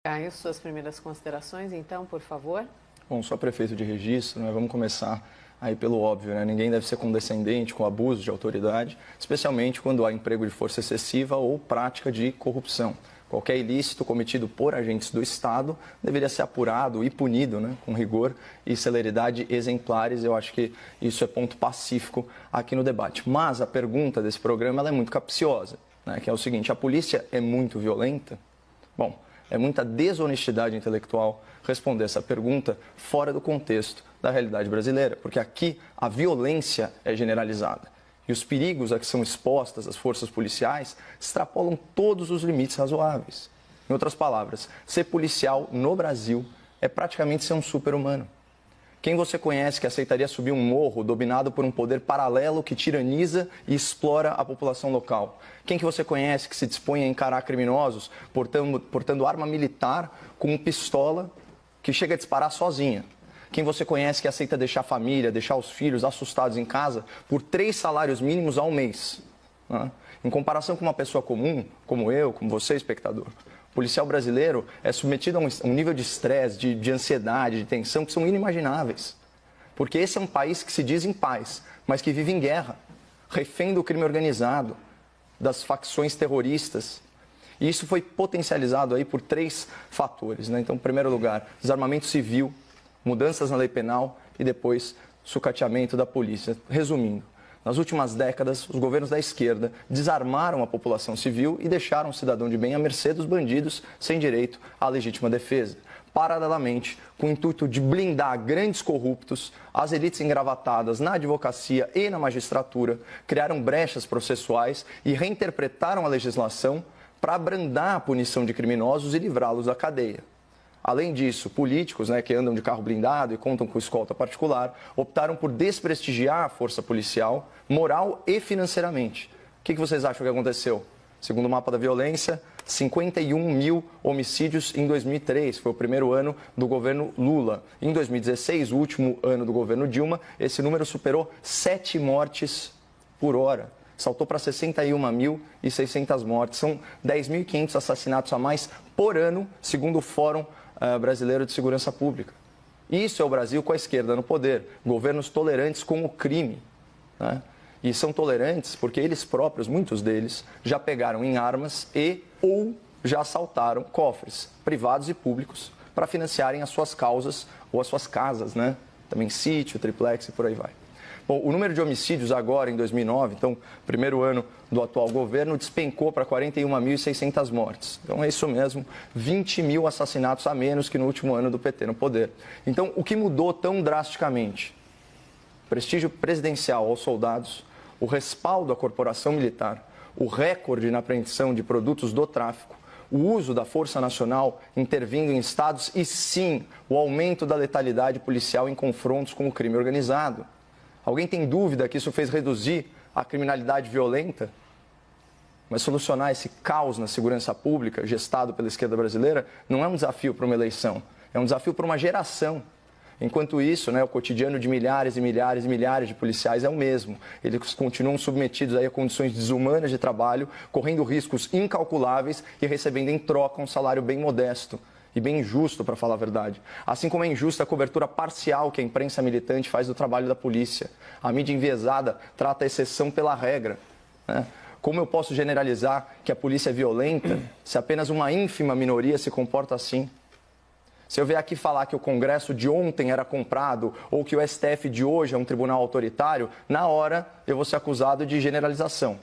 Caio, suas primeiras considerações, então, por favor. Bom, sou prefeito de registro, né? Vamos começar aí pelo óbvio, né? Ninguém deve ser condescendente com abuso de autoridade, especialmente quando há emprego de força excessiva ou prática de corrupção. Qualquer ilícito cometido por agentes do Estado deveria ser apurado e punido, né? Com rigor e celeridade exemplares. Eu acho que isso é ponto pacífico aqui no debate. Mas a pergunta desse programa ela é muito capciosa, né? Que é o seguinte: a polícia é muito violenta? Bom, é muita desonestidade intelectual responder essa pergunta fora do contexto da realidade brasileira, porque aqui a violência é generalizada e os perigos a que são expostas as forças policiais extrapolam todos os limites razoáveis. Em outras palavras, ser policial no Brasil é praticamente ser um super-humano. Quem você conhece que aceitaria subir um morro dominado por um poder paralelo que tiraniza e explora a população local? Quem que você conhece que se dispõe a encarar criminosos portando arma militar com pistola que chega a disparar sozinha? Quem você conhece que aceita deixar a família, deixar os filhos assustados em casa por 3 salários mínimos ao mês? Né? Em comparação com uma pessoa comum, como eu, como você, espectador, o policial brasileiro é submetido a um nível de estresse, de ansiedade, de tensão que são inimagináveis. Porque esse é um país que se diz em paz, mas que vive em guerra, refém do crime organizado, das facções terroristas. E isso foi potencializado aí por 3 fatores, né? Então, em primeiro lugar, desarmamento civil, mudanças na lei penal e depois sucateamento da polícia. Resumindo, nas últimas décadas, os governos da esquerda desarmaram a população civil e deixaram o cidadão de bem à mercê dos bandidos sem direito à legítima defesa. Paralelamente, com o intuito de blindar grandes corruptos, as elites engravatadas na advocacia e na magistratura criaram brechas processuais e reinterpretaram a legislação para abrandar a punição de criminosos e livrá-los da cadeia. Além disso, políticos, né, que andam de carro blindado e contam com escolta particular, optaram por desprestigiar a força policial, moral e financeiramente. O que vocês acham que aconteceu? Segundo o mapa da violência, 51 mil homicídios em 2003, foi o primeiro ano do governo Lula. Em 2016, o último ano do governo Dilma, esse número superou 7 mortes por hora. Saltou para 61.600 mortes. São 10.500 assassinatos a mais por ano, segundo o Fórum Brasileiro de Segurança Pública. Isso é o Brasil com a esquerda no poder. Governos tolerantes com o crime, né? E são tolerantes porque eles próprios, muitos deles, já pegaram em armas ou já assaltaram cofres privados e públicos para financiarem as suas causas ou as suas casas, né? Também sítio, triplex e por aí vai. Bom, o número de homicídios agora, em 2009, então, primeiro ano do atual governo, despencou para 41.600 mortes. Então, é isso mesmo, 20 mil assassinatos a menos que no último ano do PT no poder. Então, o que mudou tão drasticamente? Prestígio presidencial aos soldados, o respaldo à corporação militar, o recorde na apreensão de produtos do tráfico, o uso da Força Nacional intervindo em estados e, sim, o aumento da letalidade policial em confrontos com o crime organizado. Alguém tem dúvida que isso fez reduzir a criminalidade violenta? Mas solucionar esse caos na segurança pública, gestado pela esquerda brasileira, não é um desafio para uma eleição, é um desafio para uma geração. Enquanto isso, né, o cotidiano de milhares e milhares e milhares de policiais é o mesmo. Eles continuam submetidos aí a condições desumanas de trabalho, correndo riscos incalculáveis e recebendo em troca um salário bem modesto. E bem injusto, para falar a verdade. Assim como é injusta a cobertura parcial que a imprensa militante faz do trabalho da polícia. A mídia enviesada trata a exceção pela regra, né? Como eu posso generalizar que a polícia é violenta se apenas uma ínfima minoria se comporta assim? Se eu vier aqui falar que o Congresso de ontem era comprado ou que o STF de hoje é um tribunal autoritário, na hora eu vou ser acusado de generalização,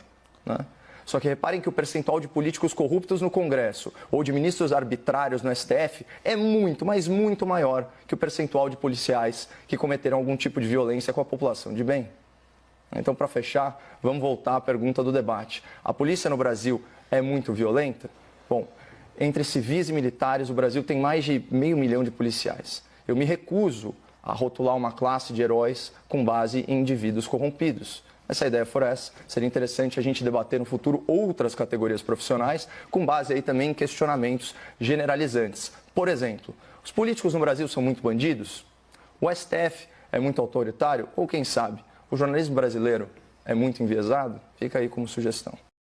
né? Só que reparem que o percentual de políticos corruptos no Congresso ou de ministros arbitrários no STF é muito, mas muito maior que o percentual de policiais que cometeram algum tipo de violência com a população de bem. Então, para fechar, vamos voltar à pergunta do debate. A polícia no Brasil é muito violenta? Bom, entre civis e militares, o Brasil tem mais de 500 mil de policiais. Eu me recuso a rotular uma classe de heróis com base em indivíduos corrompidos. Se a ideia for essa, seria interessante a gente debater no futuro outras categorias profissionais, com base aí também em questionamentos generalizantes. Por exemplo, os políticos no Brasil são muito bandidos? O STF é muito autoritário? Ou quem sabe, o jornalismo brasileiro é muito enviesado? Fica aí como sugestão.